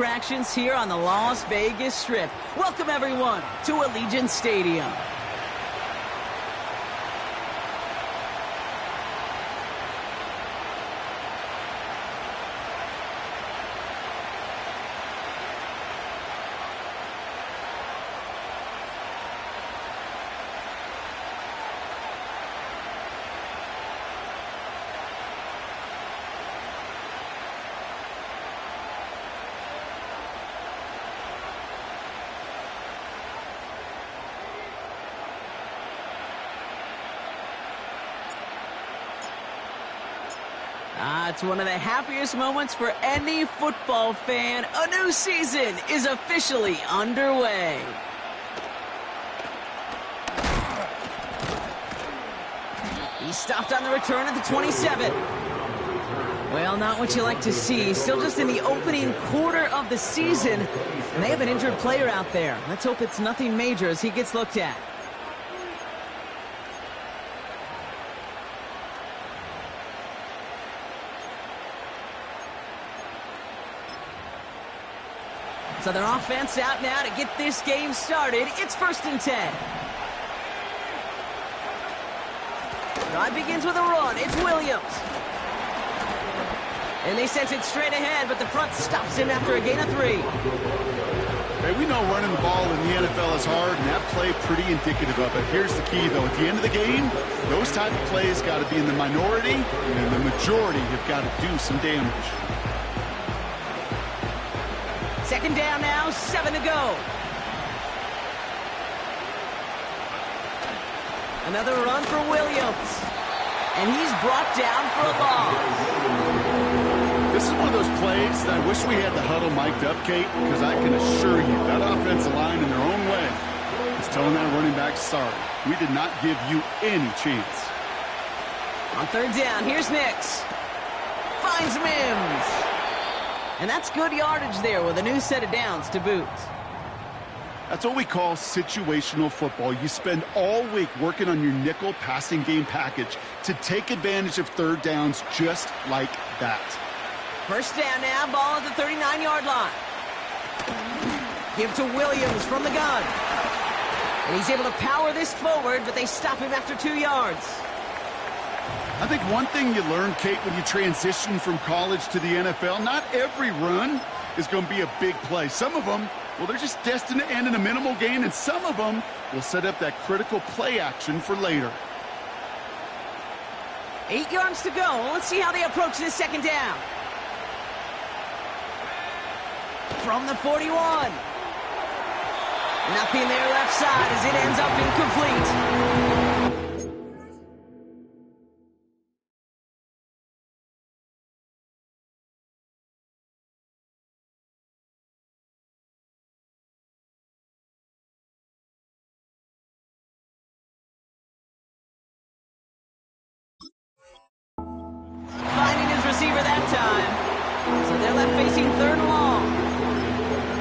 Attractions here on the Las Vegas Strip. Welcome everyone to Allegiant Stadium. It's one of the happiest moments for any football fan. A new season is officially underway. He stopped on the return at the 27. Well, not what you like to see. Still just in the opening quarter of the season, and they have an injured player out there. Let's hope it's nothing major as he gets looked at. So their offense out now to get this game started. It's 1st and 10. Drive begins with a run. It's Williams. And they sent it straight ahead, but the front stops him after a gain of 3. Hey, we know running the ball in the NFL is hard, and that play pretty indicative of it. Here's the key, though. At the end of the game, those type of plays got to be in the minority, and the majority have got to do some damage. 2nd down now, 7 to go. Another run for Williams. And he's brought down for a loss. This is one of those plays that I wish we had the huddle mic'd up, Kate, because I can assure you that offensive line in their own way is telling that running back, sorry, we did not give you any chance. On 3rd down, here's Nix. Finds Mims. And that's good yardage there with a new set of downs to boot. That's what we call situational football. You spend all week working on your nickel passing game package to take advantage of 3rd downs just like that. 1st down now, ball at the 39-yard line. Give to Williams from the gun. And he's able to power this forward, but they stop him after 2 yards. I think one thing you learn, Kate, when you transition from college to the NFL, not every run is going to be a big play. Some of them, well, they're just destined to end in a minimal gain, and some of them will set up that critical play action for later. 8 yards to go. Let's see how they approach this 2nd down. From the 41. Nothing there left side as it ends up incomplete. Finding his receiver that time. So they're left facing 3rd and long.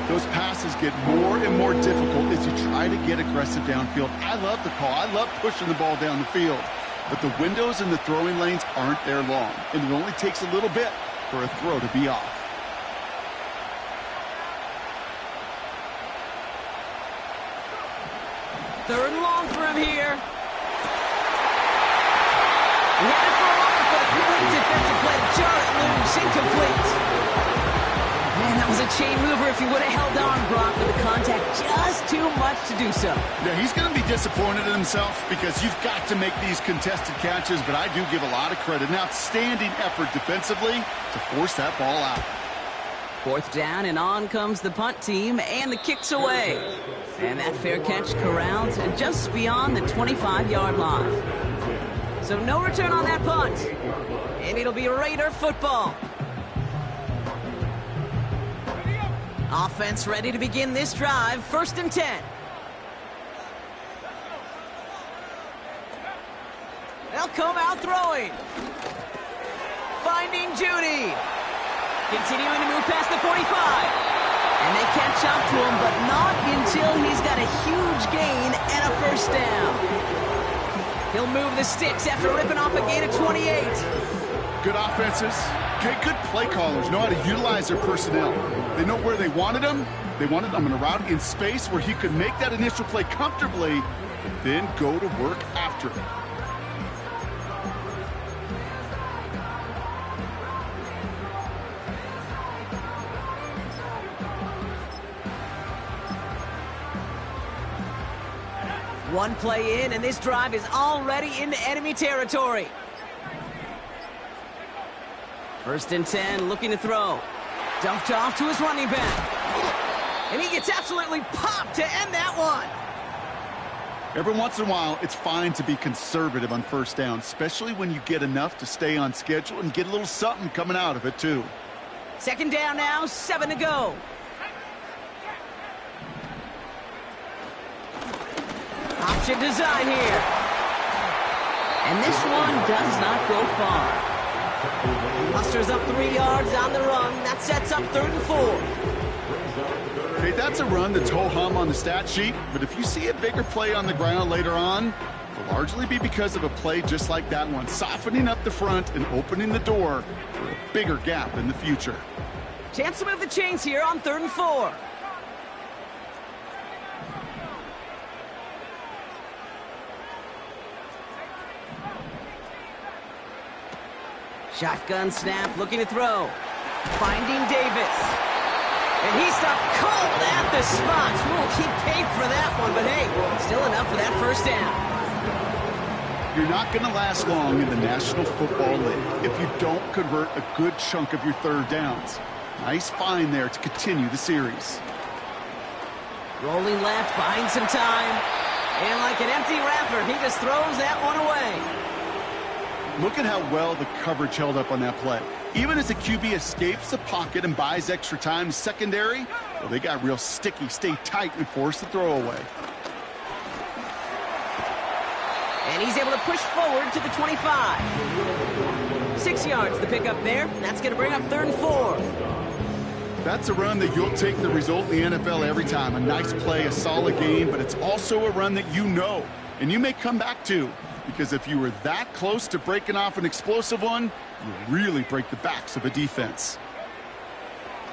Those passes get more and more difficult as you try to get aggressive downfield. I love the call. I love pushing the ball down the field. But the windows in the throwing lanes aren't there long, and it only takes a little bit for a throw to be off. Third and long for him here. He had it for a moment, but a complete defensive play. Jarrett moves incomplete. Man, that was a chain mover if he would have held on, Brock, but the contact just too much to do so. Yeah, he's going to be disappointed in himself because you've got to make these contested catches, but I do give a lot of credit. An outstanding effort defensively to force that ball out. 4th down, and on comes the punt team, and the kick's away. And that fair catch corralled just beyond the 25-yard line. So no return on that punt. And it'll be Raider football. Offense ready to begin this drive. 1st and 10. They'll come out throwing. Finding Judy. Continuing to move past the 45. And they catch up to him, but not until he's got a huge gain and a 1st down. He'll move the sticks after ripping off a gain of 28. Good offenses. Okay, good play callers know how to utilize their personnel. They know where they wanted them. They wanted them in a route in space where he could make that initial play comfortably, but then go to work after it. One play in, and this drive is already into enemy territory. 1st and 10, looking to throw. Dumped off to his running back. And he gets absolutely popped to end that one. Every once in a while, it's fine to be conservative on 1st down, especially when you get enough to stay on schedule and get a little something coming out of it, too. 2nd down now, 7 to go. Option design here. And this one does not go far. Musters up 3 yards on the run. That sets up 3rd and 4. Okay, that's a run that's ho-hum on the stat sheet, but if you see a bigger play on the ground later on, it'll largely be because of a play just like that one, softening up the front and opening the door for a bigger gap in the future. Chance to move the chains here on 3rd and 4. Shotgun snap, looking to throw. Finding Davis. And he stopped cold at the spot. Ooh, he paid for that one, but hey, still enough for that 1st down. You're not going to last long in the National Football League if you don't convert a good chunk of your 3rd downs. Nice find there to continue the series. Rolling left, buying some time. And like an empty wrapper, he just throws that one away. Look at how well the coverage held up on that play. Even as the QB escapes the pocket and buys extra time secondary, well, they got real sticky, stay tight, and force the throw away. And he's able to push forward to the 25. 6 yards the pickup there. That's going to bring up 3rd and 4. That's a run that you'll take the result in the NFL every time. A nice play, a solid game, but it's also a run that you know, and you may come back to. Because if you were that close to breaking off an explosive one, you really break the backs of a defense.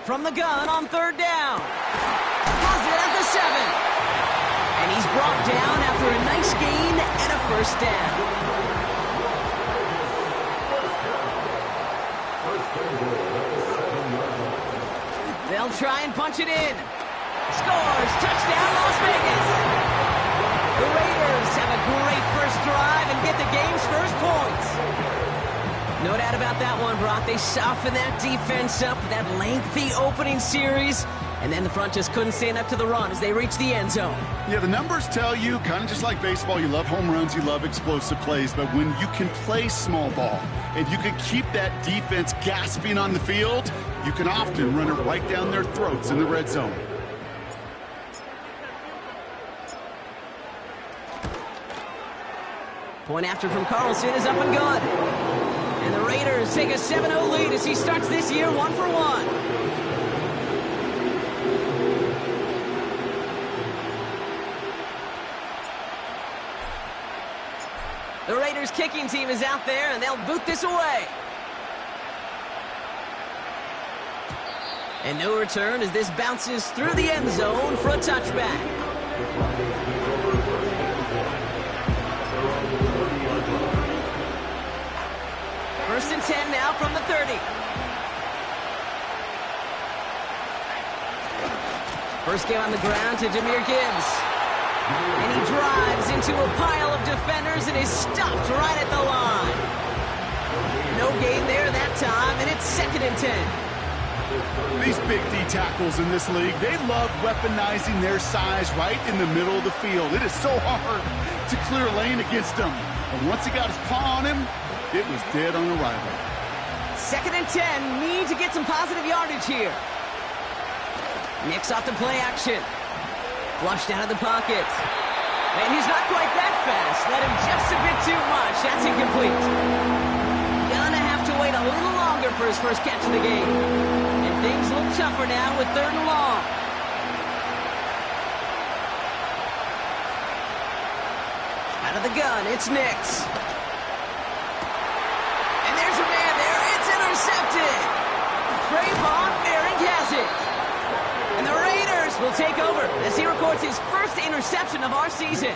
From the gun on 3rd down. Has it at the 7. And he's brought down after a nice gain and a 1st down. They'll try and punch it in. Scores. Touchdown, Las Vegas. The Raiders have a great 1st drive and get the game's 1st points. No doubt about that one, Brock. They soften that defense up, that lengthy opening series, and then the front just couldn't stand up to the run as they reach the end zone. Yeah, the numbers tell you, kind of just like baseball, you love home runs, you love explosive plays, but when you can play small ball and you can keep that defense gasping on the field, you can often run it right down their throats in the red zone. Point after from Carlson is up and good. And the Raiders take a 7-0 lead as he starts this year 1 for 1. The Raiders kicking team is out there, and they'll boot this away. And no return as this bounces through the end zone for a touchback. First and 10 now from the 30. First game on the ground to Jahmyr Gibbs. And he drives into a pile of defenders and is stopped right at the line. No gain there that time, and it's 2nd and 10. These big D tackles in this league, they love weaponizing their size right in the middle of the field. It is so hard to clear lane against them. And once he got his paw on him, it was dead on arrival. 2nd and 10, need to get some positive yardage here. Nicks off the play action. Flushed out of the pocket. And he's not quite that fast. Let him just a bit too much. That's incomplete. Gonna have to wait a little longer for his first catch of the game. And things look tougher now with 3rd and long. Out of the gun, it's Nicks. And there's a man there Trayvon Merrick has it. And the Raiders will take over as he records his first interception of our season.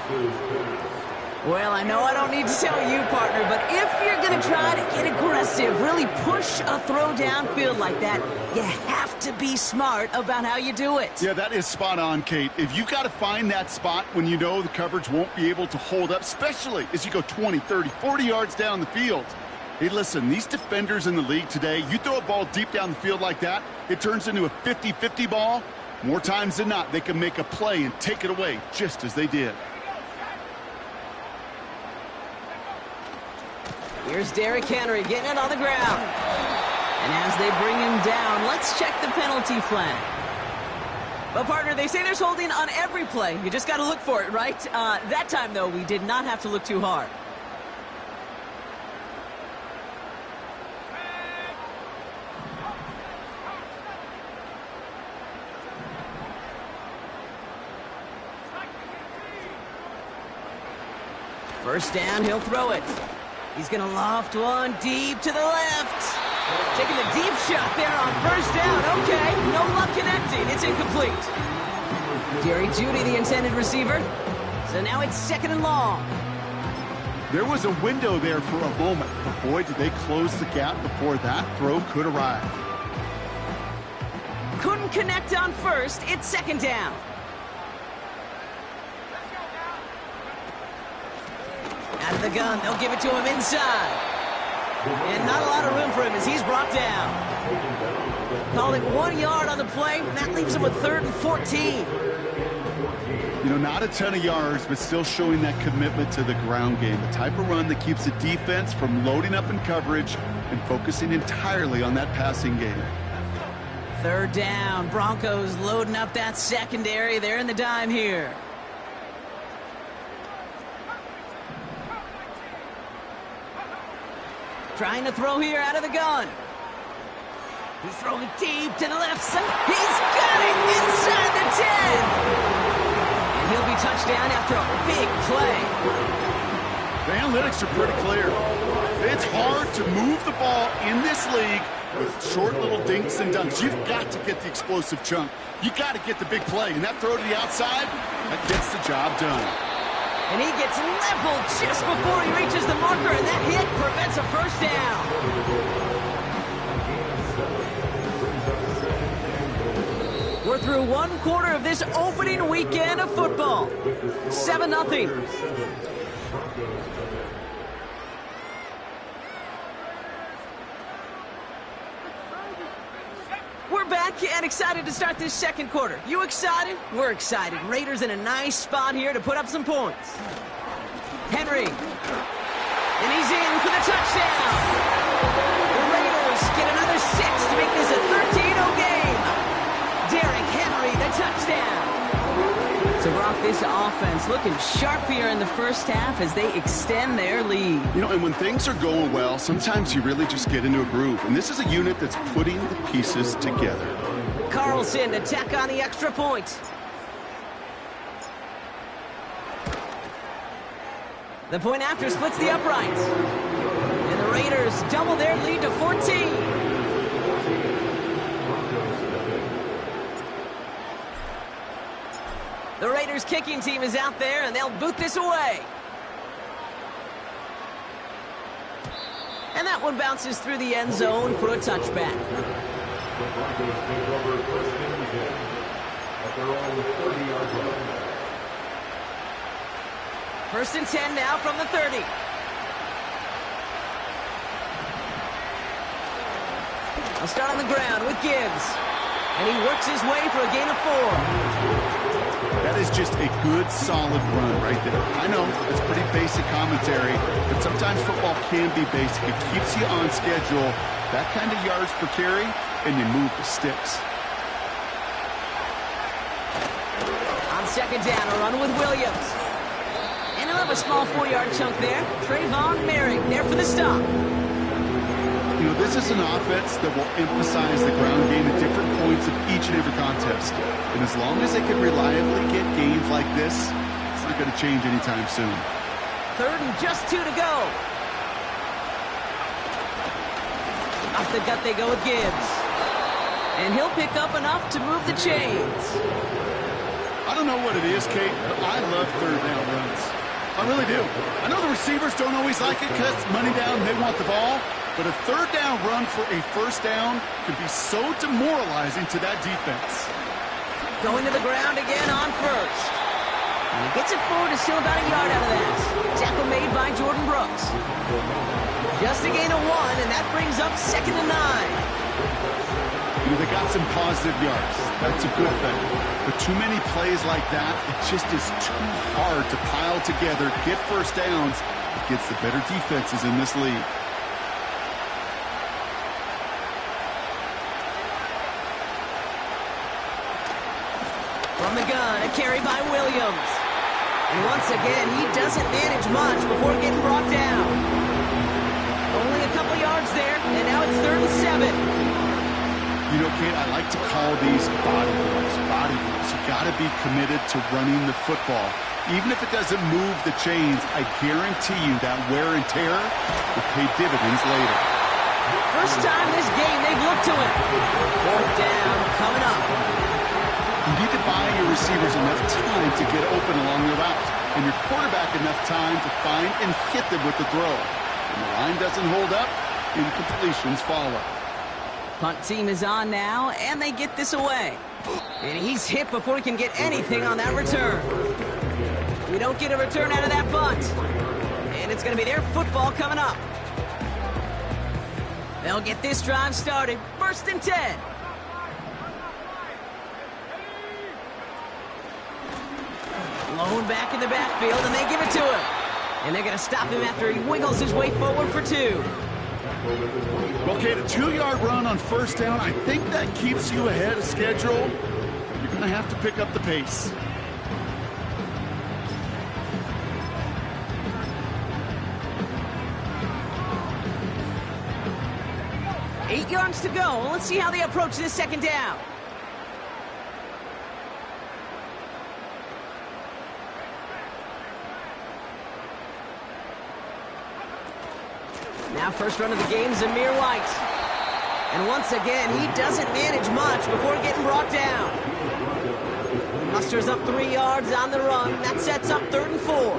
Well, I know I don't need to tell you, partner, but if you're going to try to get aggressive, really push a throw downfield like that, you have to be smart about how you do it. Yeah, that is spot on, Kate. If you've got to find that spot when you know the coverage won't be able to hold up, especially as you go 20, 30, 40 yards down the field. Hey, listen, these defenders in the league today, you throw a ball deep down the field like that, it turns into a 50-50 ball. More times than not, they can make a play and take it away just as they did. Here's Derrick Henry getting it on the ground. And as they bring him down, let's check the penalty flag. Well, partner, they say there's holding on every play. You just got to look for it, right? That time, though, we did not have to look too hard. First down, he'll throw it. He's going to loft one deep to the left. Taking the deep shot there on first down. Okay, no luck connecting. It's incomplete. Jerry Jeudy, the intended receiver. So now it's 2nd and long. There was a window there for a moment, but boy, did they close the gap before that throw could arrive. Couldn't connect on first. It's 2nd down. Out of the gun, they'll give it to him inside. And not a lot of room for him as he's brought down. Call it 1 yard on the play, and that leaves him with 3rd and 14. You know, not a ton of yards, but still showing that commitment to the ground game. The type of run that keeps the defense from loading up in coverage and focusing entirely on that passing game. 3rd down, Broncos loading up that secondary. They're in the dime here. Trying to throw here out of the gun. He's throwing deep to the left side. He's got it inside the 10. And he'll be touchdown after a big play. The analytics are pretty clear. It's hard to move the ball in this league with short little dinks and dunks. You've got to get the explosive chunk. You got to get the big play. And that throw to the outside, that gets the job done. And he gets leveled just before he reaches the marker, and that hit prevents a first down. We're through 1 quarter of this opening weekend of football. 7-0. We're back and excited to start this 2nd quarter. You excited? We're excited. Raiders in a nice spot here to put up some points. Henry. And he's in for the touchdown. The Raiders get another 6 to make this a 13-0 game. Derrick Henry, the touchdown. So, Brock, this offense looking sharp here in the first half as they extend their lead. You know, and when things are going well, sometimes you really just get into a groove. And this is a unit that's putting the pieces together. Carlson to tack on the extra point. The point after splits the uprights. And the Raiders double their lead to 14. The Raiders kicking team is out there, and they'll boot this away. And that one bounces through the end zone for a touchback. First and 10 now from the 30. I'll start on the ground with Gibbs. And he works his way for a gain of 4. That is just a good, solid run right there. I know it's pretty basic commentary, but sometimes football can be basic. It keeps you on schedule, that kind of yards per carry, and you move the sticks. On 2nd down, a run with Williams. And he'll have a small 4-yard chunk there. Trayvon Merrick there for the stop. You know, this is an offense that will emphasize the ground game at different points of each and every contest. And as long as they can reliably get games like this, it's not going to change anytime soon. 3rd and just 2 to go. Off the gut they go with Gibbs. And he'll pick up enough to move the chains. I don't know what it is, Kate, but I love third down runs. I really do. I know the receivers don't always like it because money down, they want the ball. But a third down run for a first down can be so demoralizing to that defense. Going to the ground again on first. And he gets it forward to still about a yard out of that. Tackle made by Jordan Brooks. Just a gain of 1, and that brings up 2nd and 9. You know, they got some positive yards. That's a good thing. But too many plays like that, it just is too hard to pile together, get first downs against the better defenses in this league. From the gun, a carry by Williams. And once again, he doesn't manage much before getting brought down. Only a couple yards there, and now it's 3rd and 7. You know, Kate, I like to call these body blows. Body blows. You got to be committed to running the football. Even if it doesn't move the chains, I guarantee you that wear and tear will pay dividends later. First time this game they've looked to it. 4th down coming up. You need to buy your receivers enough time to get open along the route, and your quarterback enough time to find and hit them with the throw. When the line doesn't hold up, incompletions follow. Punt team is on now, and they get this away. And he's hit before he can get anything on that return. We don't get a return out of that punt. And it's going to be their football coming up. They'll get this drive started. 1st and 10. Lone back in the backfield, and they give it to him. And they're going to stop him after he wiggles his way forward for 2. Okay, the 2-yard run on first down, I think that keeps you ahead of schedule. You're going to have to pick up the pace. Eight yards to go. Let's see how they approach this 2nd down. Now first run of the game, Zamir White. And once again, he doesn't manage much before getting brought down. He musters up 3 yards on the run. That sets up 3rd and 4.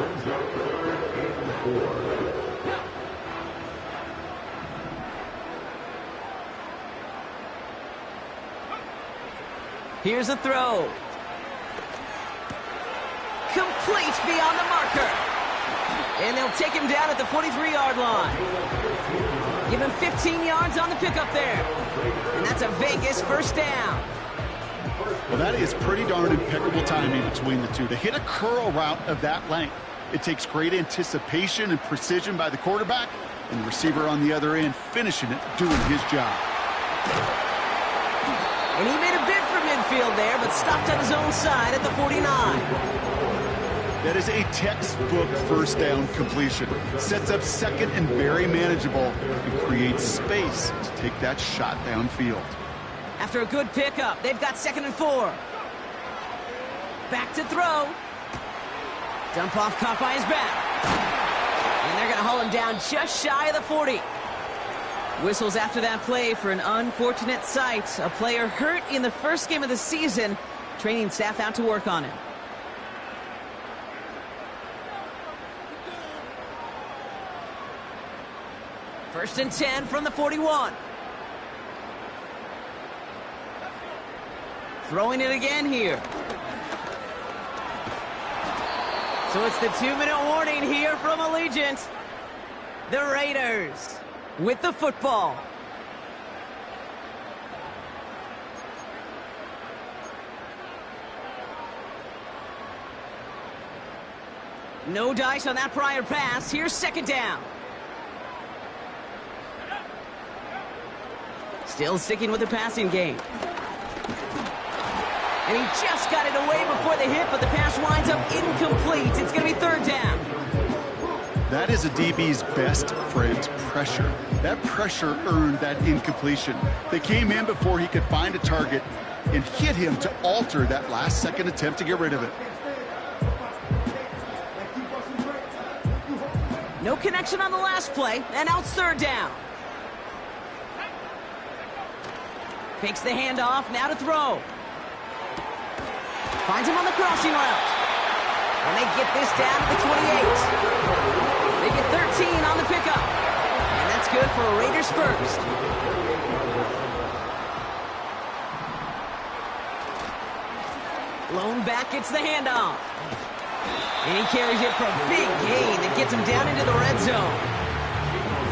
Here's a throw. Complete beyond the marker. And they'll take him down at the 43-yard line. Give him 15 yards on the pickup there. And that's a Vegas first down. Well, that is pretty darn impeccable timing between the two. To hit a curl route of that length, it takes great anticipation and precision by the quarterback, and the receiver on the other end finishing it, doing his job. And he made a bid for midfield there, but stopped on his own side at the 49. That is a textbook first down completion. Sets up 2nd and very manageable and creates space to take that shot downfield. After a good pickup, they've got 2nd and 4. Back to throw. Dump off caught by his back. And they're going to haul him down just shy of the 40. Whistles after that play for an unfortunate sight. A player hurt in the first game of the season. Training staff out to work on him. First and 10 from the 41. Throwing it again here. So it's the 2-minute warning here from Allegiant. The Raiders with the football. No dice on that prior pass. Here's 2nd down. Still sticking with the passing game. And he just got it away before the hit, but the pass winds up incomplete. It's going to be 3rd down. That is a DB's best friend, pressure. That pressure earned that incompletion. They came in before he could find a target and hit him to alter that last-second attempt to get rid of it. No connection on the last play, and now it's 3rd down. Fakes the handoff, now to throw. Finds him on the crossing route. And they get this down to the 28. They get 13 on the pickup. And that's good for a Raiders first. Lone back gets the handoff. And he carries it for a big gain that gets him down into the red zone.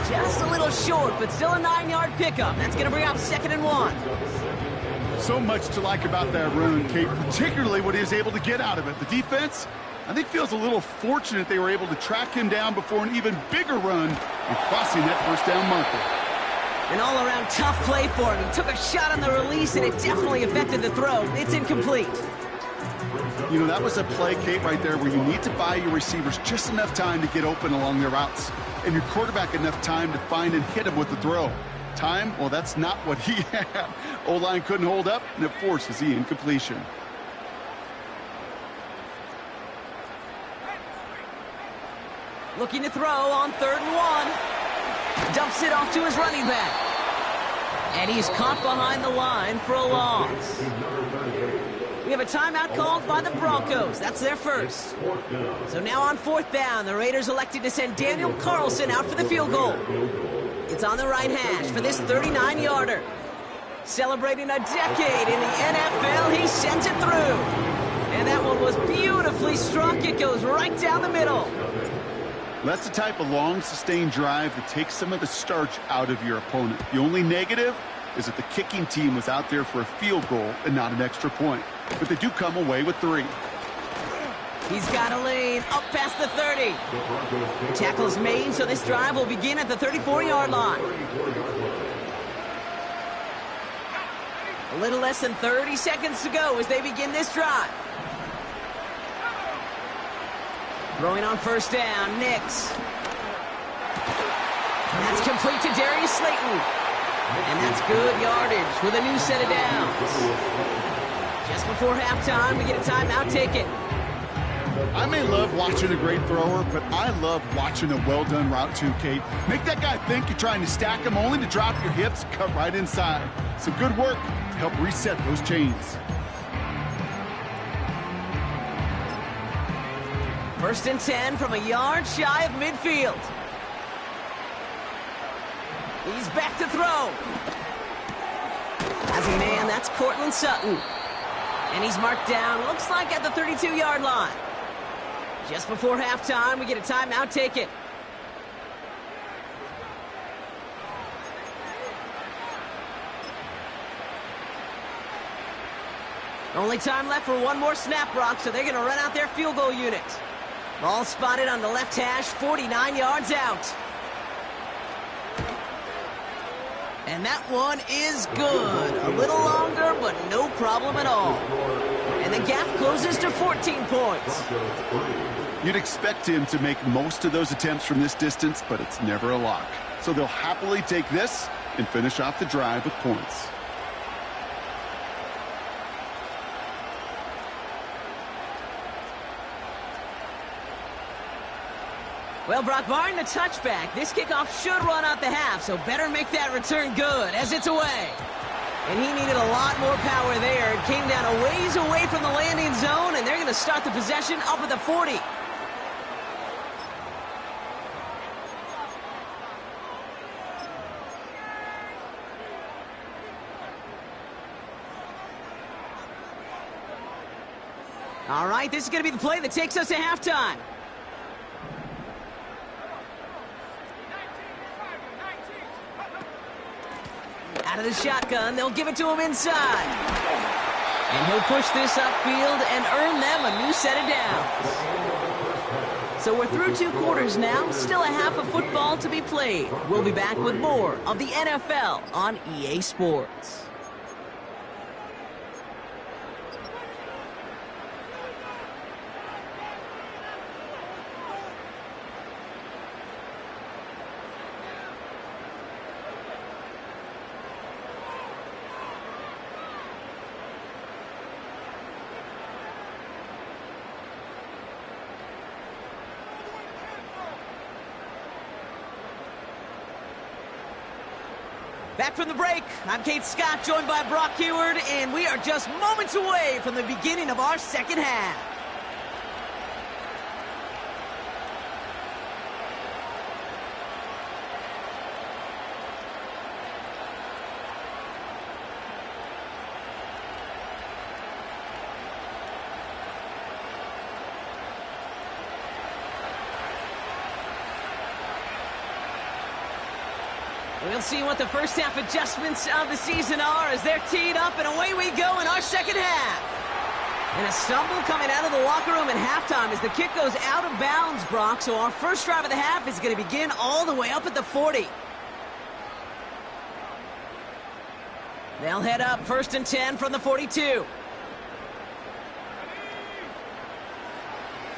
Just a little short, but still a 9-yard pickup. That's going to bring up 2nd and 1. So much to like about that run, Kate, particularly what he was able to get out of it. The defense, I think, feels a little fortunate they were able to track him down before an even bigger run and crossing that first down marker. An all-around tough play for him. He took a shot on the release, and it definitely affected the throw. It's incomplete. You know, that was a play, Kate, right there where you need to buy your receivers just enough time to get open along their routes, and your quarterback enough time to find and hit him with the throw. Time, well, that's not what he had. O-line couldn't hold up, and it forces the incompletion. Looking to throw on 3rd and 1. Dumps it off to his running back. And he's caught behind the line for a loss. We have a timeout called by the Broncos. That's their first. So now on 4th down, the Raiders elected to send Daniel Carlson out for the field goal. It's on the right hash for this 39-yarder. Celebrating a decade in the NFL, he sends it through. And that one was beautifully struck. It goes right down the middle. That's the type of long, sustained drive that takes some of the starch out of your opponent. The only negative is that the kicking team was out there for a field goal and not an extra point. But they do come away with 3. He's got a lane up past the 30. Tackle's made, so this drive will begin at the 34-yard line. A little less than 30 seconds to go as they begin this drive. Throwing on 1st down, Nix. That's complete to Darius Slayton. And that's good yardage with a new set of downs. Just before halftime, we get a timeout taken. I may love watching a great thrower, but I love watching a well-done route too, Kate. Make that guy think you're trying to stack him only to drop your hips, cut right inside. Some good work to help reset those chains. 1st and 10 from a yard shy of midfield. He's back to throw. As a man, that's Cortland Sutton. And he's marked down, looks like at the 32-yard line. Just before halftime, we get a timeout taken. Only time left for one more snap, Brock, so they're going to run out their field goal unit. Ball spotted on the left hash, 49 yards out. And that one is good. A little longer, but no problem at all. And the gap closes to 14 points. You'd expect him to make most of those attempts from this distance, but it's never a lock. So they'll happily take this and finish off the drive with points. Well, Brock, barring the touchback, this kickoff should run out the half, so better make that return good as it's away. And he needed a lot more power there. It came down a ways away from the landing zone, and they're going to start the possession up at the 40. All right, this is going to be the play that takes us to halftime. Out of the shotgun, they'll give it to him inside. And he'll push this upfield and earn them a new set of downs. So we're through 2 quarters now, still a half of football to be played. We'll be back with more of the NFL on EA Sports. Back from the break, I'm Kate Scott, joined by Brock Heward, and we are just moments away from the beginning of our second half. We'll see what the first half adjustments of the season are as they're teed up, and away we go in our second half. And a stumble coming out of the locker room at halftime as the kick goes out of bounds, Brock. So our first drive of the half is going to begin all the way up at the 40. They'll head up 1st and 10 from the 42.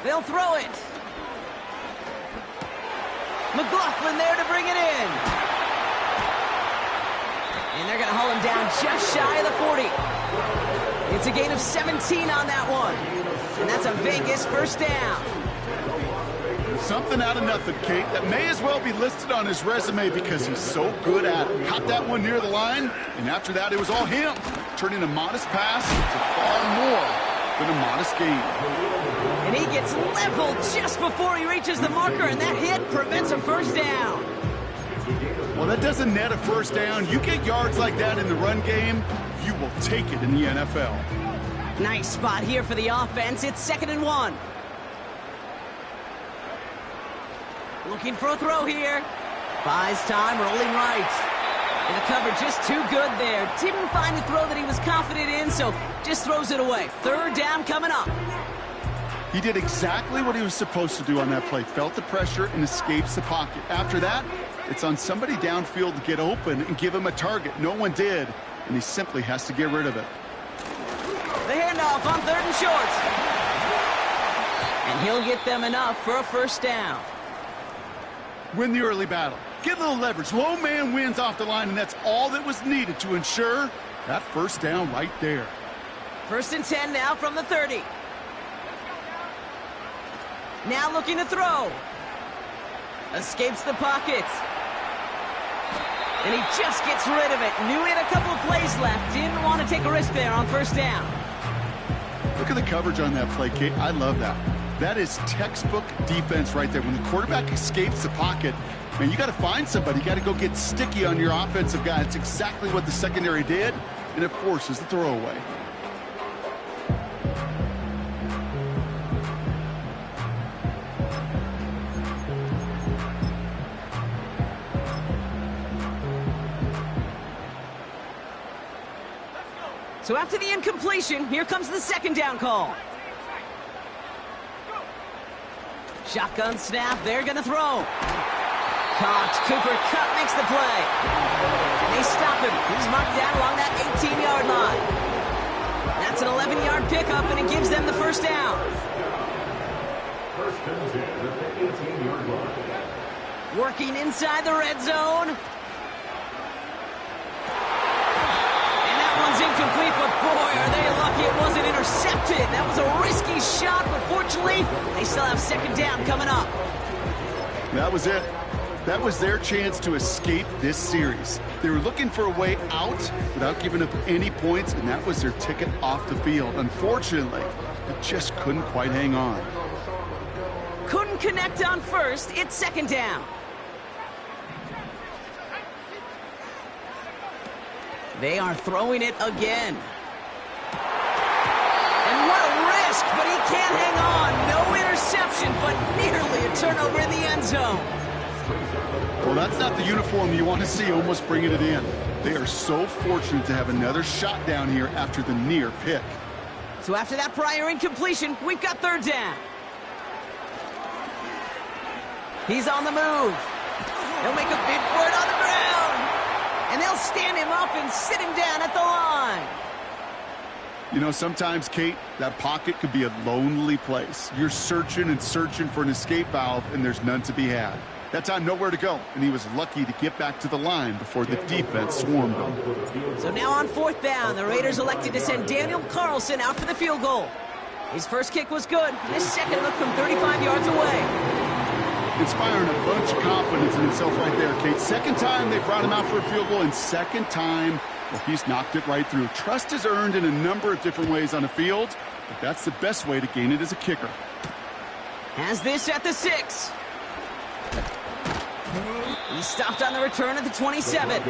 They'll throw it. McLaughlin there to bring it in. And they're going to haul him down just shy of the 40. It's a gain of 17 on that one. And that's a Vegas first down. Something out of nothing, Kate. That may as well be listed on his resume because he's so good at it. Caught that one near the line, and after that, it was all him. Turning a modest pass to far more than a modest gain. And he gets leveled just before he reaches the marker, and that hit prevents a first down. Well, that doesn't net a first down. You get yards like that in the run game, you will take it in the NFL. Nice spot here for the offense. It's 2nd and 1. Looking for a throw here. Buys time, rolling right. And the coverage just too good there. Didn't find the throw that he was confident in, so just throws it away. 3rd down coming up. He did exactly what he was supposed to do on that play. Felt the pressure and escapes the pocket. After that, it's on somebody downfield to get open and give him a target. No one did, and he simply has to get rid of it. The handoff on 3rd and short. And he'll get them enough for a first down. Win the early battle. Get a little leverage. Low man wins off the line, and that's all that was needed to ensure that first down right there. 1st and 10 now from the 30. Now looking to throw. Escapes the pocket. And he just gets rid of it. Knew he had a couple of plays left. Didn't want to take a risk there on first down. Look at the coverage on that play, Kate. I love that. That is textbook defense right there. When the quarterback escapes the pocket, man, you got to find somebody. You got to go get sticky on your offensive guy. It's exactly what the secondary did, and it forces the throwaway. So after the incompletion, here comes the 2nd down call. Shotgun snap, they're going to throw. Caught, Cooper Kupp makes the play. And they stop him. He's marked down along that 18-yard line. That's an 11-yard pickup, and it gives them the first down. 1st and 10 at the 18-yard line. Working inside the red zone. Incomplete, but boy, are they lucky it wasn't intercepted. That was a risky shot, but fortunately, they still have 2nd down coming up. That was it. That was their chance to escape this series. They were looking for a way out without giving up any points, and that was their ticket off the field. Unfortunately, they just couldn't quite hang on. Couldn't connect on first. It's 2nd down. They are throwing it again. And what a risk, but he can't hang on. No interception, but nearly a turnover in the end zone. Well, that's not the uniform you want to see almost bringing it in. They are so fortunate to have another shot down here after the near pick. So after that prior incompletion, we've got 3rd down. He's on the move. He'll make a bid for it on the ground. And they'll stand him up and sit him down at the line. You know, sometimes, Kate, that pocket could be a lonely place. You're searching and searching for an escape valve, and there's none to be had. That time, nowhere to go, and he was lucky to get back to the line before the defense swarmed him. So now on 4th down, the Raiders elected to send Daniel Carlson out for the field goal. His first kick was good. His second looked from 35 yards away. Inspiring a bunch of confidence in himself right there, Kate. Second time they brought him out for a field goal, and second time, well, he's knocked it right through. Trust is earned in a number of different ways on the field, but that's the best way to gain it as a kicker. Has this at the 6. He stopped on the return at the 27.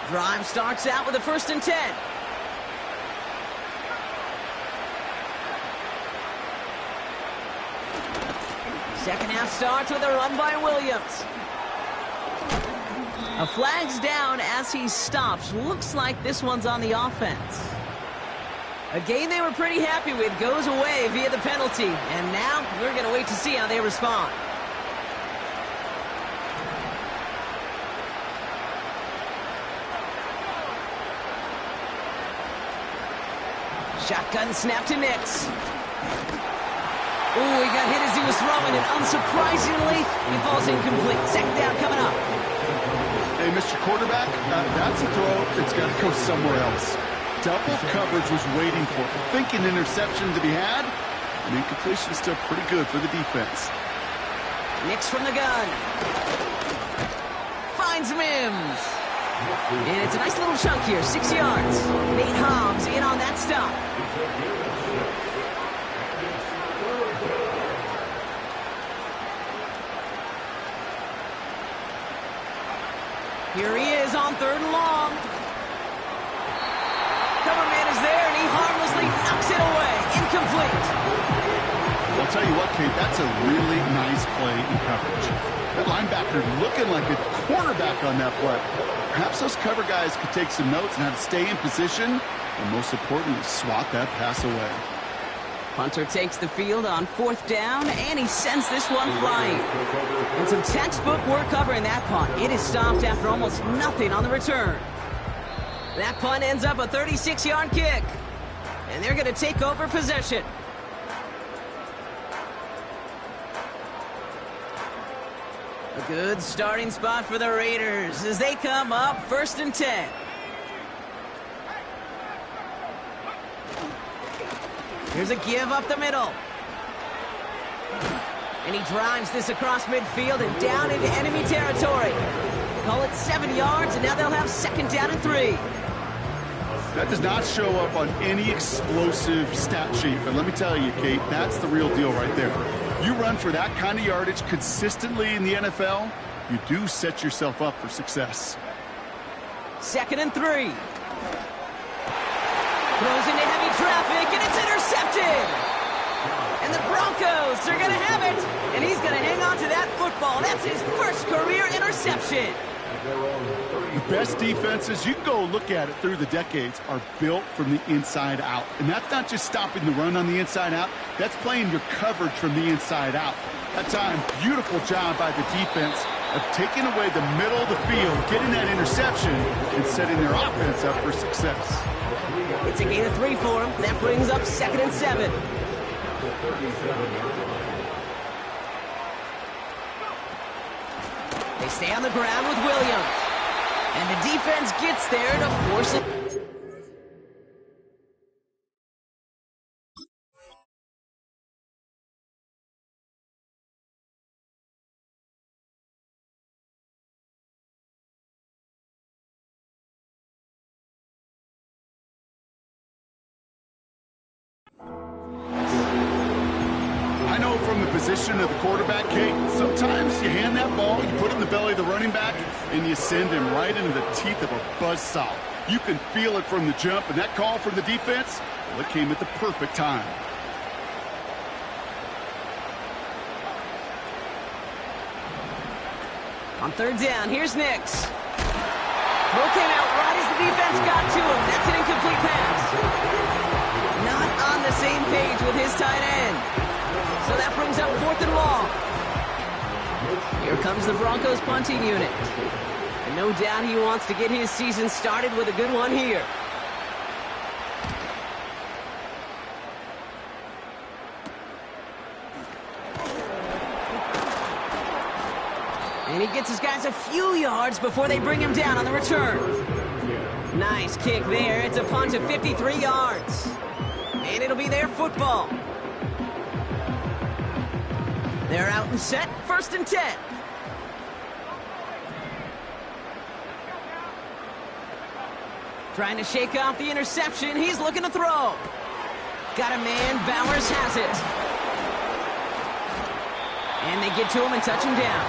Drive starts out with a 1st and 10. Second half starts with a run by Williams. A flag's down as he stops. Looks like this one's on the offense. A game they were pretty happy with goes away via the penalty. And now we're going to wait to see how they respond. Shotgun snap to Nix. Ooh, he got hit as he was throwing, and unsurprisingly, he falls incomplete. Second down coming up. Hey, Mr. Quarterback, that's a throw that's got to go somewhere else. Double coverage was waiting for it. Thinking interception to be had, and incompletion is still pretty good for the defense. Nix from the gun. Finds Mims. And it's a nice little chunk here, 6 yards. Nate Hobbs in on that stop. Here he is on 3rd and long. Cover man is there, and he harmlessly knocks it away. Incomplete. I'll tell you what, Kate, that's a really nice play in coverage. That linebacker looking like a quarterback on that play. Perhaps those cover guys could take some notes and have to stay in position, and most importantly, swat that pass away. Punter takes the field on 4th down, and he sends this one flying. And some textbook work covering that punt. It is stopped after almost nothing on the return. That punt ends up a 36-yard kick. And they're going to take over possession. A good starting spot for the Raiders as they come up 1st and 10. Here's a give up the middle. And he drives this across midfield and down into enemy territory. Call it 7 yards, and now they'll have 2nd down and 3. That does not show up on any explosive stat sheet, but let me tell you, Kate, that's the real deal right there. You run for that kind of yardage consistently in the NFL, you do set yourself up for success. 2nd and 3. Throws into heavy traffic, and it's intercepted! And the Broncos are going to have it, and he's going to hang on to that football. That's his 1st career interception. The best defenses, you can go look at it through the decades, are built from the inside out. And that's not just stopping the run on the inside out, that's playing your coverage from the inside out. That time, beautiful job by the defense of taking away the middle of the field, getting that interception, and setting their offense up for success. It's a gain of 3 for him. That brings up 2nd and 7. They stay on the ground with Williams. And the defense gets there to force it. I know from the position of the quarterback, Kate, sometimes you hand that ball, you put it in the belly of the running back, and you send him right into the teeth of a buzzsaw. You can feel it from the jump, and that call from the defense, well, it came at the perfect time. On 3rd down, here's Nix. Throw came out right as the defense got to him. That's an incomplete pass. Not on the same page with his tight end. So that brings up 4th and long. Here comes the Broncos punting unit. And no doubt he wants to get his season started with a good one here. And he gets his guys a few yards before they bring him down on the return. Nice kick there. It's a punt of 53 yards. And it'll be their football. They're out and set. 1st and 10. Trying to shake off the interception. He's looking to throw. Got a man. Bowers has it. And they get to him and touch him down.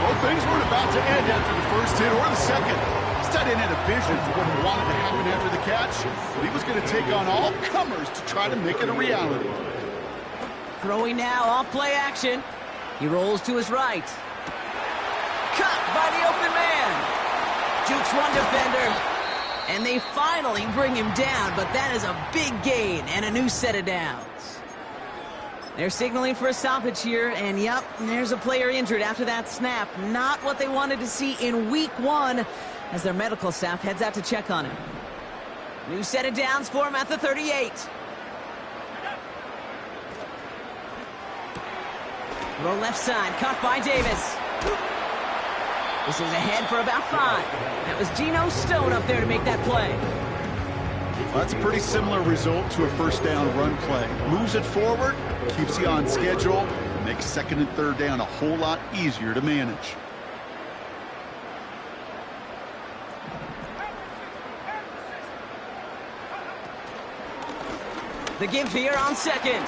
Well, things weren't about to end after the first hit or the second. This tight end had a vision for what he wanted to happen after the catch, but he was going to take on all comers to try to make it a reality. Throwing now off play action. He rolls to his right. Cut by the open man. Jukes one defender. And they finally bring him down, but that is a big gain and a new set of downs. They're signaling for a stoppage here, and yep, there's a player injured after that snap. Not what they wanted to see in week 1 as their medical staff heads out to check on him. New set of downs for him at the 38. Throw left side, caught by Davis. This is ahead for about 5. That was Geno Stone up there to make that play. Well, that's a pretty similar result to a first down run play. Moves it forward, keeps you on schedule, and makes 2nd and 3rd down a whole lot easier to manage. The give here on 2nd.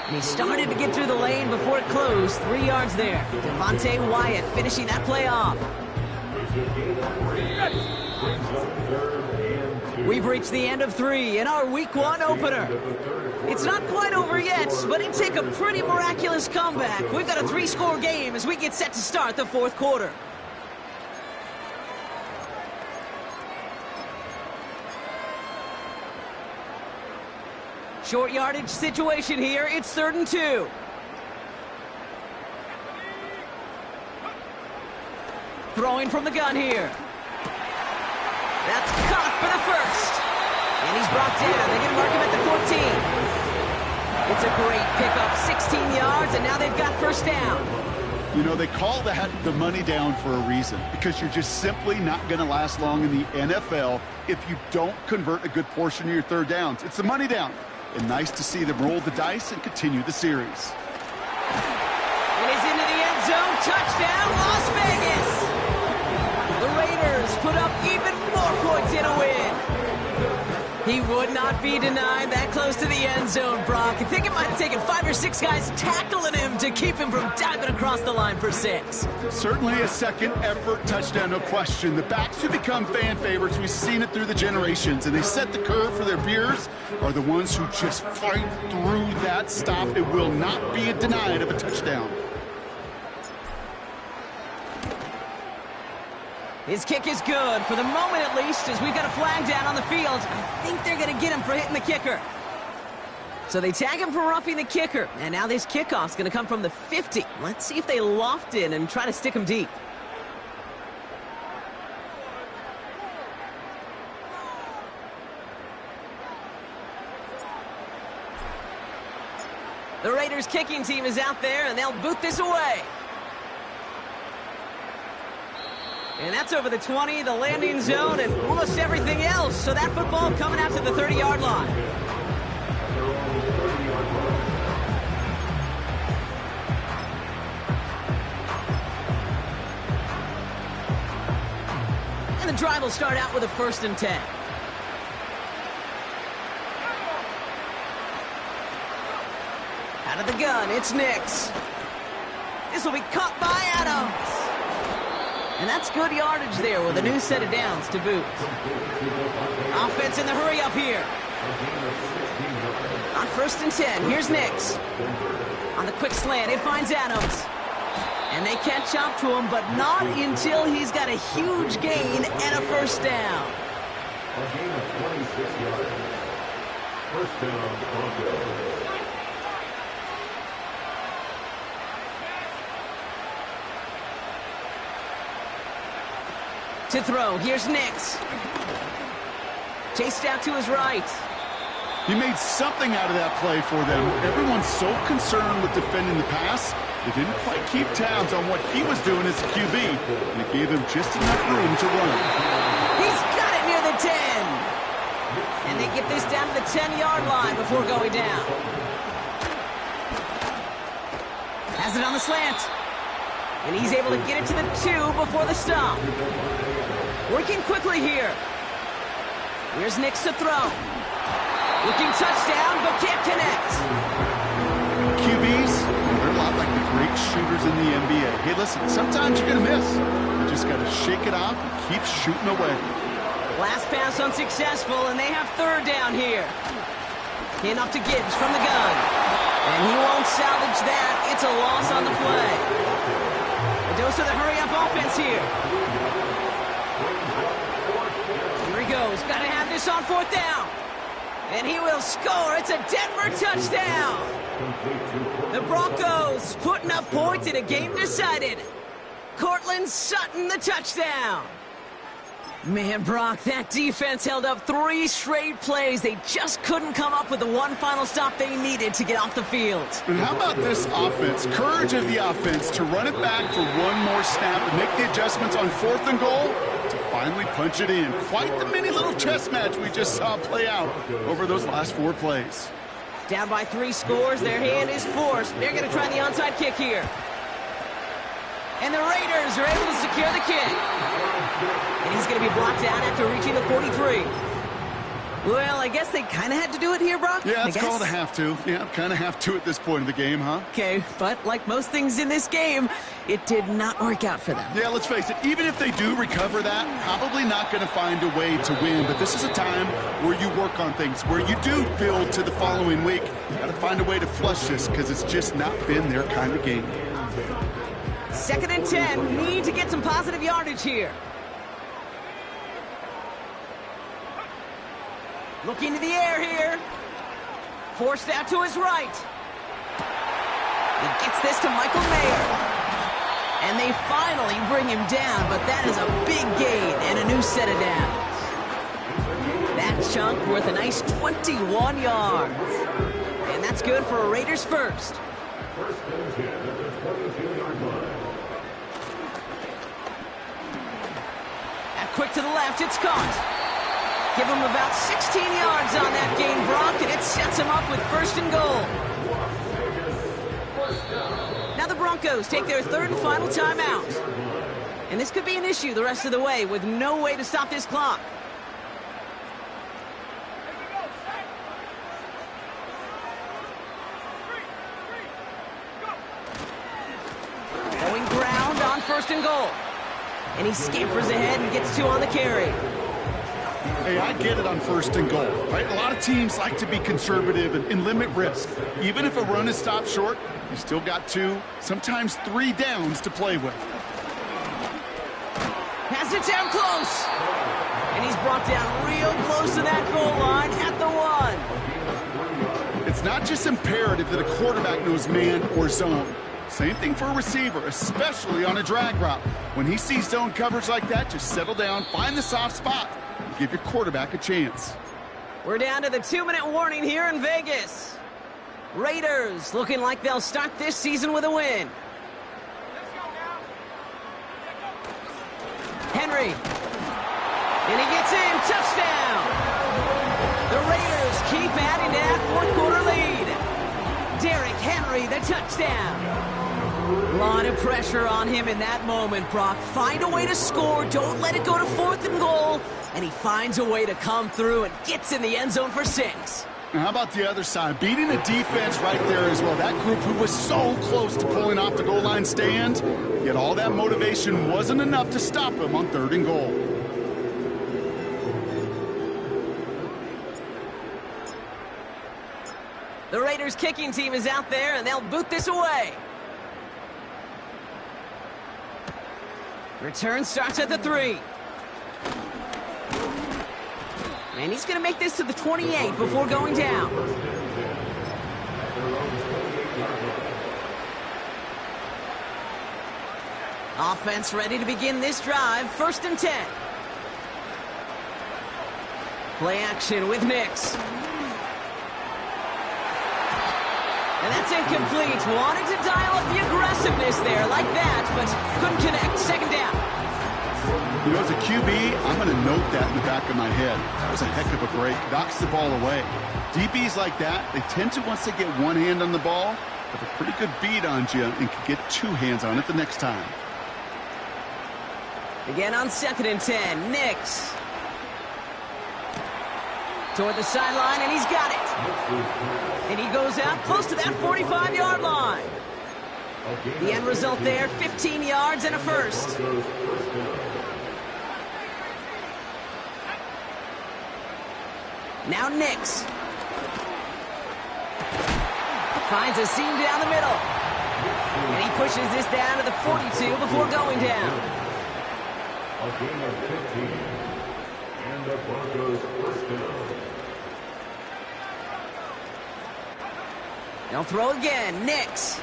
And he started to get through the lane before it closed. 3 yards there. Devontae Wyatt finishing that play off. We've reached the end of 3 in our week 1 opener. It's not quite over yet, but it'd take a pretty miraculous comeback. We've got a 3-score game as we get set to start the 4th quarter. Short yardage situation here. It's 3rd and 2. Throwing from the gun here. That's caught for the 1st. And he's brought down. They're going to mark him at the 14. It's a great pickup. 16 yards, and now they've got 1st down. You know, they call that the money down for a reason, because you're just simply not going to last long in the NFL if you don't convert a good portion of your 3rd downs. It's the money down. And nice to see them roll the dice and continue the series. And he's into the end zone. Touchdown, Las Vegas. The Raiders put up even more points in a win. He would not be denied that close to the end zone, Brock. I think it might have taken 5 or 6 guys tackling him to keep him from diving across the line for 6. Certainly a second effort touchdown, no question. The backs who become fan favorites, we've seen it through the generations, and they set the curve for their peers, are the ones who just fight through that stop. It will not be denied of a touchdown. His kick is good, for the moment at least, as we've got a flag down on the field. I think they're going to get him for hitting the kicker. So they tag him for roughing the kicker, and now this kickoff's going to come from the 50. Let's see if they loft in and try to stick him deep. The Raiders kicking team is out there, and they'll boot this away. And that's over the 20, the landing zone, and almost everything else. So that football coming out to the 30-yard line. And the drive will start out with a 1st and 10. Out of the gun, it's Nix. This will be caught by Adams. And that's good yardage there with a new set of downs to boot. Offense in the hurry up here. On 1st and 10, here's Nix. On the quick slant, it finds Adams. And they catch up to him, but not until he's got a huge gain and a 1st down. A gain of 26 yards. 1st down, Broncos. To throw, here's Nix. Chased out to his right. He made something out of that play for them. Everyone's so concerned with defending the pass, they didn't quite keep tabs on what he was doing as a QB, and it gave him just enough room to run. He's got it And they get this down to the 10-yard line before going down. Has it on the slant. And he's able to get it to the 2 before the stop. Working quickly here. Here's Nix to throw. Looking touchdown, but can't connect. QBs, they're a lot like the great shooters in the NBA. Hey, listen, sometimes you're going to miss. You just got to shake it off and keep shooting away. Last pass unsuccessful, and they have 3rd down here. Hand off to Gibbs from the gun. And he won't salvage that. It's a loss on the play. A dose of the hurry-up offense here. Here he goes. Got to have this on 4th down. And he will score. It's a Denver touchdown. The Broncos putting up points in a game decided. Cortland Sutton, the touchdown. Man, Brock, that defense held up 3 straight plays. They just couldn't come up with the one final stop they needed to get off the field. And how about this offense? Courage of the offense to run it back for one more snap and make the adjustments on 4th and goal to finally punch it in. Quite the mini little chess match we just saw play out over those last 4 plays. Down by 3 scores, their hand is forced. They're going to try the onside kick here. And the Raiders are able to secure the kick. And he's going to be blocked out after reaching the 43. Well, I guess they kind of had to do it here, Brock. Yeah, it's called a have to. Yeah, kind of have to at this point in the game, huh? Okay, but like most things in this game, it did not work out for them. Yeah, let's face it, even if they do recover that, probably not going to find a way to win. But this is a time where you work on things, where you do build to the following week. Got to find a way to flush this because it's just not been their kind of game. 2nd and 10. Need to get some positive yardage here. Looking to the air here. Forced out to his right. He gets this to Michael Mayer. And they finally bring him down, but that is a big gain and a new set of downs. That chunk worth a nice 21 yards. And that's good for a Raiders first. Quick to the left, it's caught. Give him about 16 yards on that gain, Brock, and it sets him up with 1st and goal. Now the Broncos take their 3rd and final timeout. And this could be an issue the rest of the way with no way to stop this clock. Going ground on 1st and goal. And he scampers ahead and gets 2 on the carry. Hey, I get it on 1st and goal, right? A lot of teams like to be conservative and limit risk. Even if a run is stopped short, you still got 2, sometimes 3 downs to play with. Has it down close. And he's brought down real close to that goal line at the 1. It's not just imperative that a quarterback knows man or zone. Same thing for a receiver, especially on a drag route. When he sees zone coverage like that, just settle down, find the soft spot, and give your quarterback a chance. We're down to the 2-minute warning here in Vegas. Raiders looking like they'll start this season with a win. Henry. And he gets in. Touchdown. The Raiders keep adding to that 4th quarter lead. Derrick Henry, the touchdown. A lot of pressure on him in that moment, Brock. Find a way to score. Don't let it go to 4th and goal. And he finds a way to come through and gets in the end zone for 6. Now, how about the other side? Beating the defense right there as well. That group who was so close to pulling off the goal line stand, yet all that motivation wasn't enough to stop him on 3rd and goal. The Raiders kicking team is out there, and they'll boot this away. Return starts at the 3. And he's going to make this to the 28 before going down. Offense ready to begin this drive. 1st and 10. Play action with Nix. And that's incomplete. Wanted to dial up the aggressiveness there like that, but couldn't connect. 2nd down. You know, as a QB, I'm going to note that in the back of my head. That was a heck of a break. Knocks the ball away. DBs like that, they tend to, once they get one hand on the ball, have a pretty good beat on you and can get two hands on it the next time. Again on 2nd and 10, Nix. Toward the sideline, and he's got it. And he goes out close to that 45-yard line. The end result there, 15 yards and a first. Now Nix. Finds a seam down the middle. And he pushes this down to the 42 before going down. A gain of 15. And the Broncos first down. They'll throw again. Nix.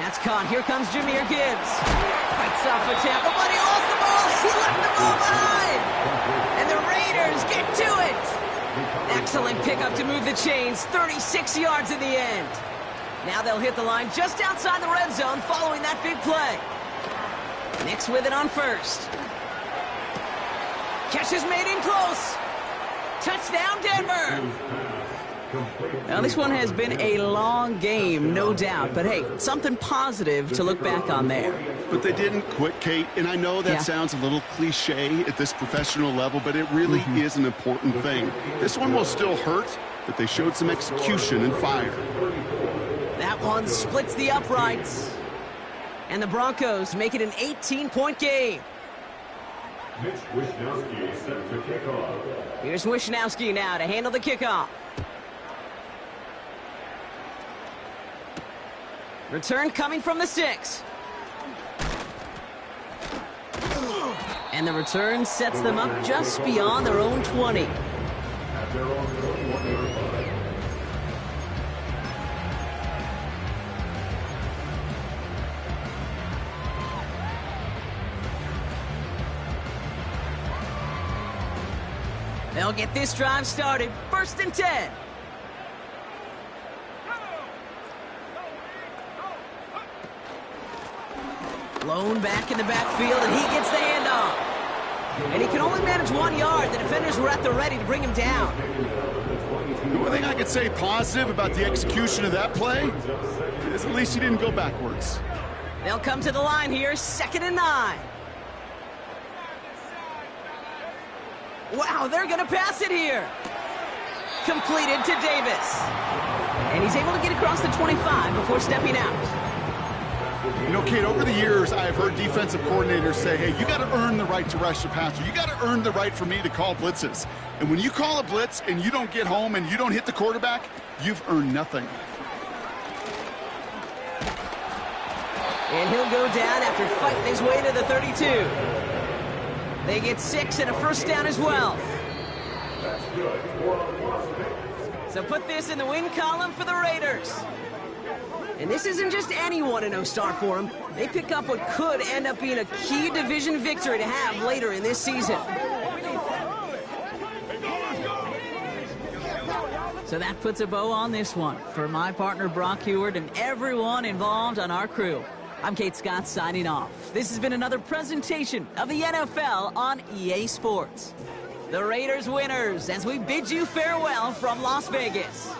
That's caught. Here comes Jahmyr Gibbs. Fights off a tackle, but he lost the ball. He left the ball behind. And the Raiders get to it. Excellent pickup to move the chains. 36 yards in the end. Now they'll hit the line just outside the red zone following that big play. Nix with it on first. Catch is made in close. Touchdown, Denver. Now, this one has been a long game, no doubt. But, hey, something positive to look back on there. But they didn't quit, Kate. And I know that sounds a little cliche at this professional level, but it really is an important thing. This one will still hurt, but they showed some execution and fire. That one splits the uprights. And the Broncos make it an 18-point game. Mitch Wishnowsky set to kick off. Here's Wishnowsky now to handle the kickoff. Return coming from the 6. And the return sets them up just beyond their own 20. At their own 21-yard line. They'll get this drive started. 1st and 10. Blown back in the backfield, and he gets the handoff. And he can only manage 1 yard. The defenders were at the ready to bring him down. The one thing I could say positive about the execution of that play is at least he didn't go backwards. They'll come to the line here, 2nd and 9. Wow, they're going to pass it here. Completed to Davis. And he's able to get across the 25 before stepping out. You know, Kate, over the years, I've heard defensive coordinators say, hey, you got to earn the right to rush the passer. You got to earn the right for me to call blitzes. And when you call a blitz and you don't get home and you don't hit the quarterback, you've earned nothing. And he'll go down after fighting his way to the 32. They get 6 and a first down as well. So put this in the win column for the Raiders. And this isn't just any 1-0 start for them. They pick up what could end up being a key division victory to have later in this season. So that puts a bow on this one. For my partner Brock Heward and everyone involved on our crew, I'm Kate Scott signing off. This has been another presentation of the NFL on EA Sports. The Raiders winners as we bid you farewell from Las Vegas.